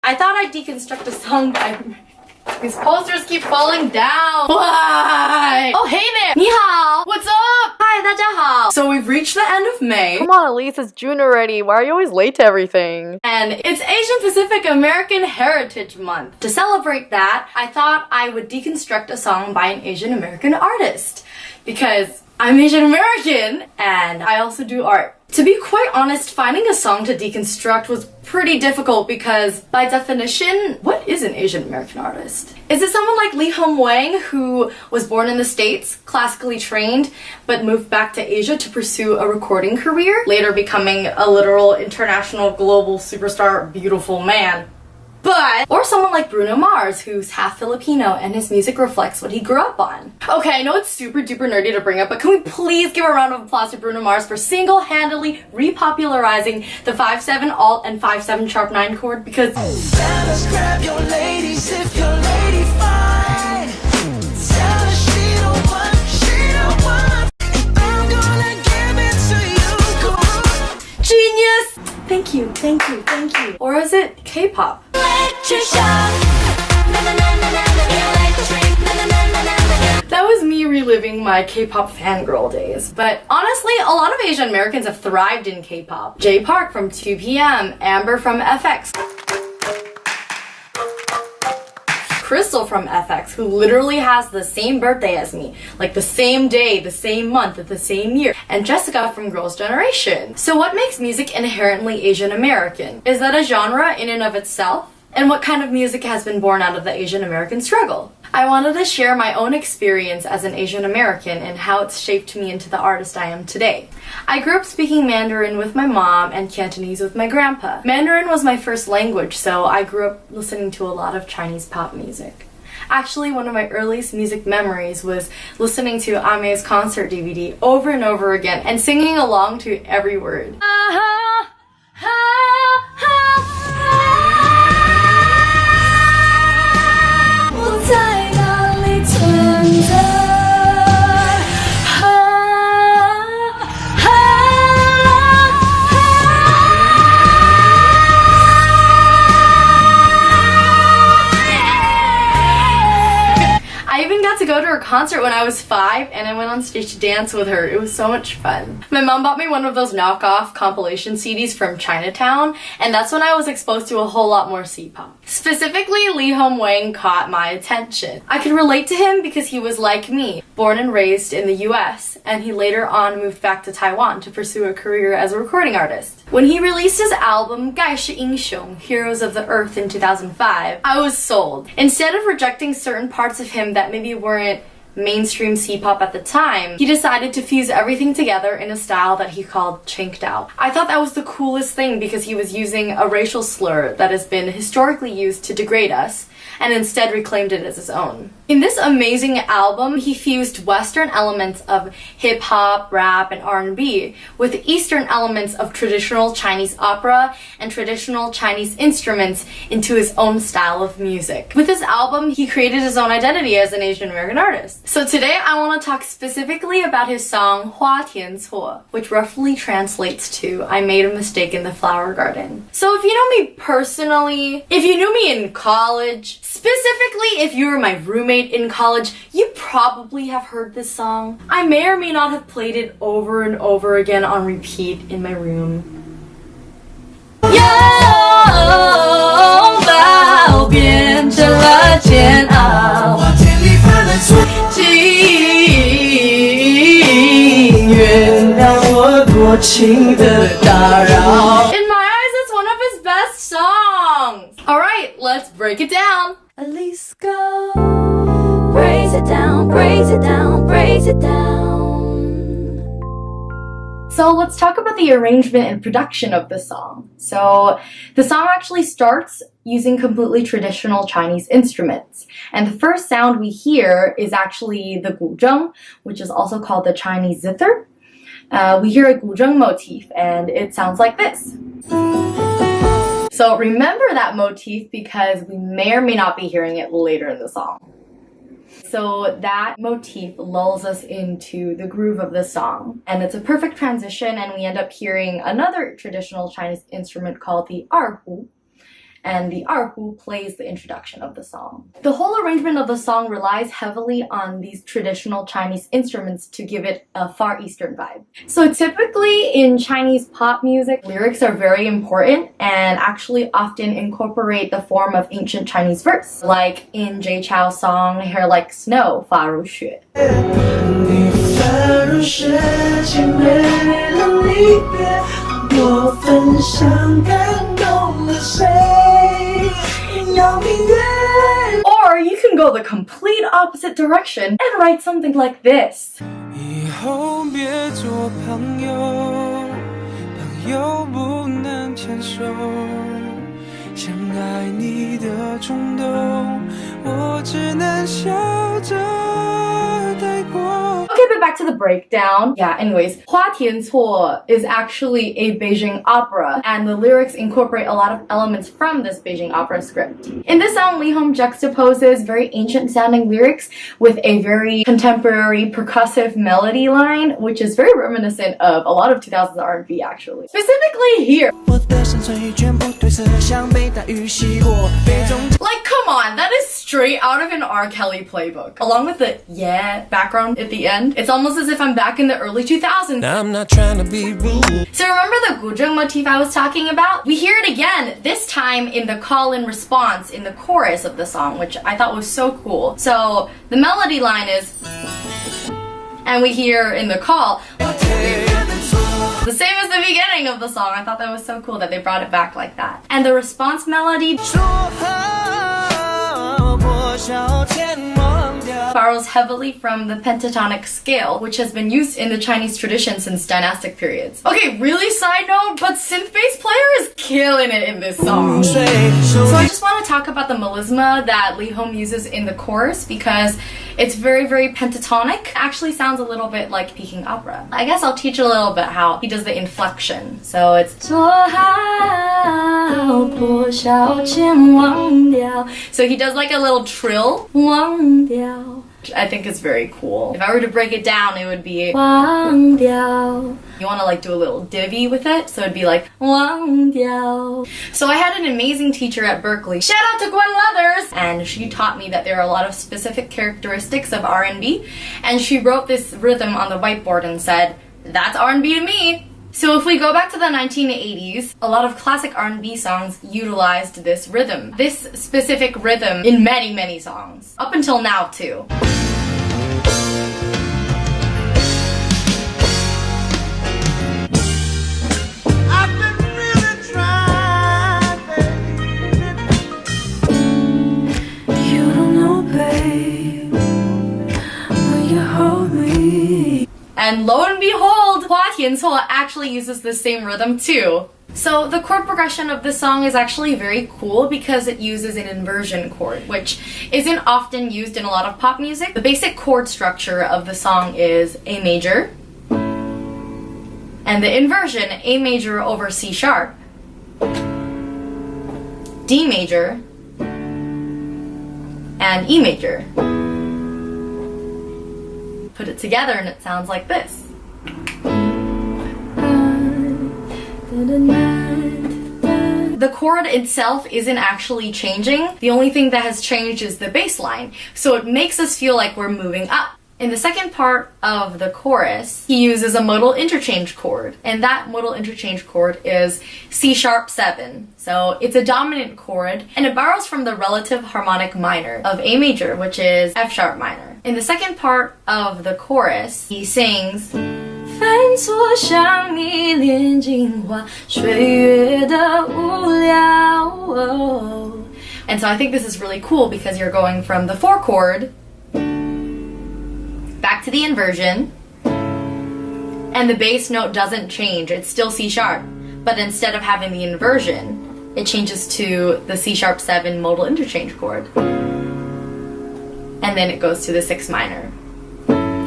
I thought I'd deconstruct a song by... These posters keep falling down. Why? Oh, hey there. 你好. What's up? Hi, 大家好. So we've reached the end of May. Come on, Elise, it's June already. Why are you always late to everything? And it's Asian Pacific American Heritage Month. To celebrate that, I thought I would deconstruct a song by an Asian American artist. Because I'm Asian American and I also do art. To be quite honest, finding a song to deconstruct was pretty difficult because, by definition, what is an Asian American artist? Is it someone like LeeHom Wang, who was born in the States, classically trained, but moved back to Asia to pursue a recording career, later becoming a literal international global superstar beautiful man? Or someone like Bruno Mars, who's half Filipino and his music reflects what he grew up on. Okay, I know it's super duper nerdy to bring up, but can we please give a round of applause to Bruno Mars for single-handedly repopularizing the 5/7 alt and 5/7 sharp 9 chord because fellas, grab your ladies if your lady fine. Tell her she don't want. I'm gonna give it to you, girl. Genius! Thank you, thank you, thank you. Or is it K-pop? That was me reliving my K-pop fangirl days. But honestly, a lot of Asian Americans have thrived in K-pop. Jay Park from 2PM, Amber from FX, Crystal from FX, who literally has the same birthday as me, like the same day, the same month, the same year, and Jessica from Girls' Generation. So what makes music inherently Asian American? Is that a genre in and of itself? And what kind of music has been born out of the Asian American struggle? I wanted to share my own experience as an Asian American and how it's shaped me into the artist I am today. I grew up speaking Mandarin with my mom and Cantonese with my grandpa. Mandarin was my first language, so I grew up listening to a lot of Chinese pop music. Actually, one of my earliest music memories was listening to Ame's concert DVD over and over again and singing along to every word. I even got to go to her concert when I was 5 and I went on stage to dance with her. It was so much fun. My mom bought me one of those knockoff compilation CDs from Chinatown, and that's when I was exposed to a whole lot more C-pop. Specifically, LeeHom Wang caught my attention. I could relate to him because he was like me, born and raised in the US, and he later on moved back to Taiwan to pursue a career as a recording artist. When he released his album 盖世英雄, Heroes of the Earth in 2005, I was sold. Instead of rejecting certain parts of him that maybe weren't mainstream C-pop at the time, he decided to fuse everything together in a style that he called chinked out. I thought that was the coolest thing because he was using a racial slur that has been historically used to degrade us and instead reclaimed it as his own. In this amazing album, he fused Western elements of hip-hop, rap, and R&B with Eastern elements of traditional Chinese opera and traditional Chinese instruments into his own style of music. With this album, he created his own identity as an Asian American artist. So today, I want to talk specifically about his song HuaTianCuo, which roughly translates to I made a mistake in the flower garden. So if you know me personally, if you knew me in college, specifically if you were my roommate in college, you probably have heard this song. I may or may not have played it over and over again on repeat in my room. In my eyes, it's one of his best songs. Alright, let's break it down. Elise, go. Praise it down, praise it down, praise it down. So let's talk about the arrangement and production of the song. So the song actually starts using completely traditional Chinese instruments. And the first sound we hear is actually the guzheng, which is also called the Chinese zither. We hear a guzheng motif and it sounds like this. So remember that motif because we may or may not be hearing it later in the song. So that motif lulls us into the groove of the song. And it's a perfect transition and we end up hearing another traditional Chinese instrument called the erhu. and the erhu plays the introduction of the song. The whole arrangement of the song relies heavily on these traditional Chinese instruments to give it a Far Eastern vibe. So typically in Chinese pop music, lyrics are very important and actually often incorporate the form of ancient Chinese verse, like in Jay Chou's song Hair Like Snow, 发如雪. Or you can go the complete opposite direction and write something like this. Okay, but back to the breakdown. Yeah, anyways, HuaTianCuo is actually a Beijing opera, and the lyrics incorporate a lot of elements from this Beijing opera script. In this song, LeeHom juxtaposes very ancient-sounding lyrics with a very contemporary percussive melody line, which is very reminiscent of a lot of 2000s R&B, actually. Specifically here. Like, come on, that is straight out of an R. Kelly playbook. Along with the yeah background at the end, it's almost as if I'm back in the early 2000s. I'm not trying to be rude. So remember the guzheng motif I was talking about? We hear it again, this time in the call-in response in the chorus of the song, which I thought was so cool. So the melody line is, and we hear in the call, the same as the beginning of the song. I thought that was so cool that they brought it back like that. And the response melody borrows heavily from the pentatonic scale, which has been used in the Chinese tradition since dynastic periods. Okay, really side note, but synth bass player is killing it in this song. So I just want to talk about the melisma that LeeHom uses in the chorus because it's very, very pentatonic. It actually sounds a little bit like Peking opera. I guess I'll teach a little bit how he does the inflection. So it's so he does like a little trill, which I think is very cool. If I were to break it down, it would be you want to like do a little divvy with it, so it'd be like So I had an amazing teacher at Berkeley. Shout out to Gwen Leathers! And she taught me that there are a lot of specific characteristics of R&B, and she wrote this rhythm on the whiteboard and said, "That's R&B to me." So if we go back to the 1980s, a lot of classic R&B songs utilized this rhythm. This specific rhythm in many, many songs. Up until now, too. And lo and behold, HuaTianCuo actually uses the same rhythm too. So the chord progression of this song is actually very cool because it uses an inversion chord, which isn't often used in a lot of pop music. The basic chord structure of the song is A major, and the inversion, A major over C sharp, D major, and E major. Put it together and it sounds like this. The chord itself isn't actually changing. The only thing that has changed is the bass line, so it makes us feel like we're moving up. In the second part of the chorus, he uses a modal interchange chord, and that modal interchange chord is C sharp 7. So it's a dominant chord, and it borrows from the relative harmonic minor of A major, which is F sharp minor. In the second part of the chorus, he sings, and so I think this is really cool because you're going from the 4 chord back to the inversion, and the bass note doesn't change, it's still C sharp, but instead of having the inversion, it changes to the C sharp 7 modal interchange chord, and then it goes to the 6 minor,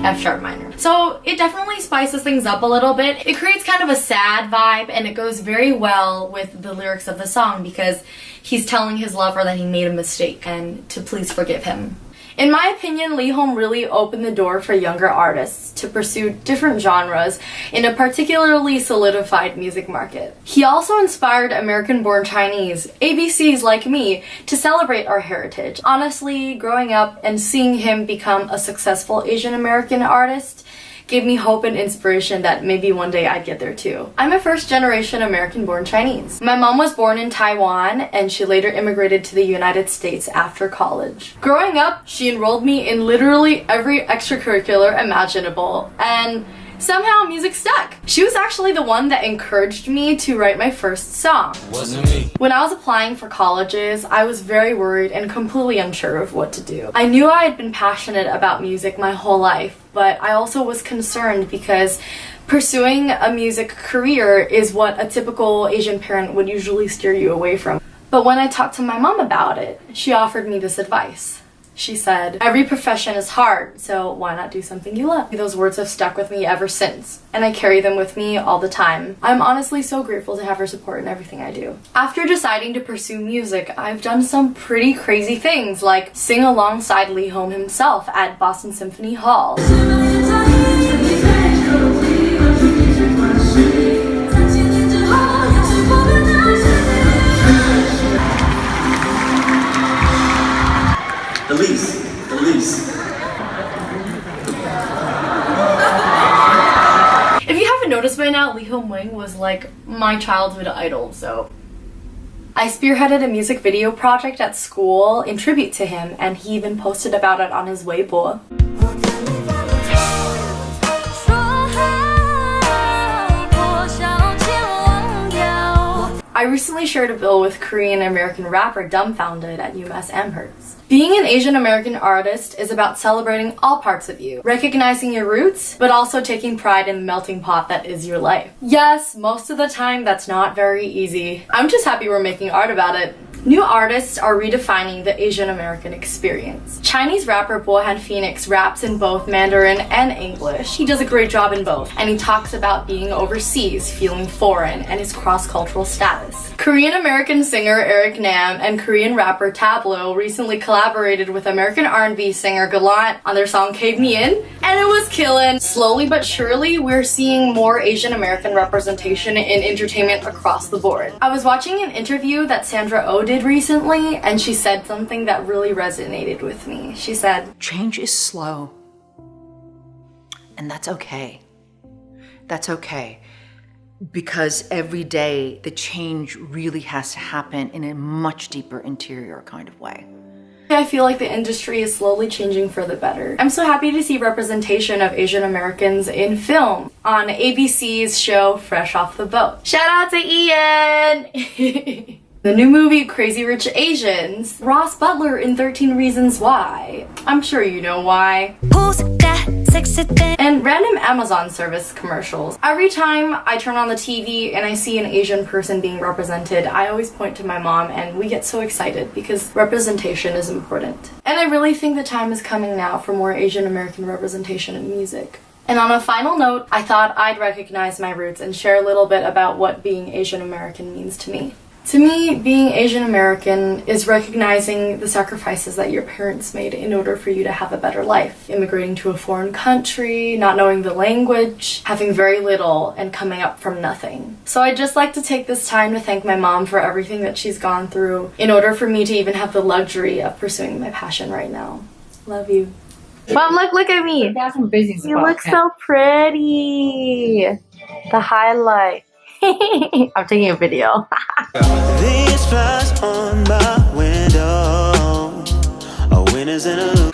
F sharp minor. So it definitely spices things up a little bit. It creates kind of a sad vibe, and it goes very well with the lyrics of the song because he's telling his lover that he made a mistake and to please forgive him. In my opinion, LeeHom really opened the door for younger artists to pursue different genres in a particularly solidified music market. He also inspired American-born Chinese, ABCs like me, to celebrate our heritage. Honestly, growing up and seeing him become a successful Asian American artist gave me hope and inspiration that maybe one day I'd get there too. I'm a first-generation American-born Chinese. My mom was born in Taiwan and she later immigrated to the United States after college. Growing up, she enrolled me in literally every extracurricular imaginable, and somehow music stuck. She was actually the one that encouraged me to write my first song. Wasn't me. When I was applying for colleges, I was very worried and completely unsure of what to do. I knew I had been passionate about music my whole life, but I also was concerned because pursuing a music career is what a typical Asian parent would usually steer you away from. But when I talked to my mom about it, she offered me this advice. She said, "Every profession is hard, so why not do something you love?" Those words have stuck with me ever since, and I carry them with me all the time. I'm honestly so grateful to have her support in everything I do. After deciding to pursue music, I've done some pretty crazy things, like sing alongside LeeHom himself at Boston Symphony Hall. Elise. If you haven't noticed by now, LeeHom Wang was like my childhood idol, so. I spearheaded a music video project at school in tribute to him, and he even posted about it on his Weibo. I recently shared a bill with Korean American rapper Dumbfounded at UMass Amherst. Being an Asian American artist is about celebrating all parts of you, recognizing your roots, but also taking pride in the melting pot that is your life. Yes, most of the time that's not very easy. I'm just happy we're making art about it. New artists are redefining the Asian American experience. Chinese rapper Bohan Phoenix raps in both Mandarin and English. He does a great job in both, and he talks about being overseas, feeling foreign, and his cross-cultural status. Korean American singer Eric Nam and Korean rapper Tableau recently collaborated with American R&B singer Gallant on their song Cave Me In, and it was killin'. Slowly but surely, we're seeing more Asian American representation in entertainment across the board. I was watching an interview that Sandra Oh did recently, and she said something that really resonated with me. She said, "Change is slow, and that's okay. That's okay, because every day the change really has to happen in a much deeper interior kind of way." I feel like the industry is slowly changing for the better. I'm so happy to see representation of Asian Americans in film on ABC's show Fresh Off the Boat. Shout out to Ian! The new movie Crazy Rich Asians, Ross Butler in 13 Reasons Why. I'm sure you know why. And random Amazon service commercials. Every time I turn on the TV and I see an Asian person being represented, I always point to my mom and we get so excited because representation is important. And I really think the time is coming now for more Asian American representation in music. And on a final note, I thought I'd recognize my roots and share a little bit about what being Asian American means to me. To me, being Asian American is recognizing the sacrifices that your parents made in order for you to have a better life. Immigrating to a foreign country, not knowing the language, having very little, and coming up from nothing. So I'd just like to take this time to thank my mom for everything that she's gone through in order for me to even have the luxury of pursuing my passion right now. Love you. Mom, look at me. You look so pretty. The highlight. I'm taking a video. These flies on my window. A winner's in a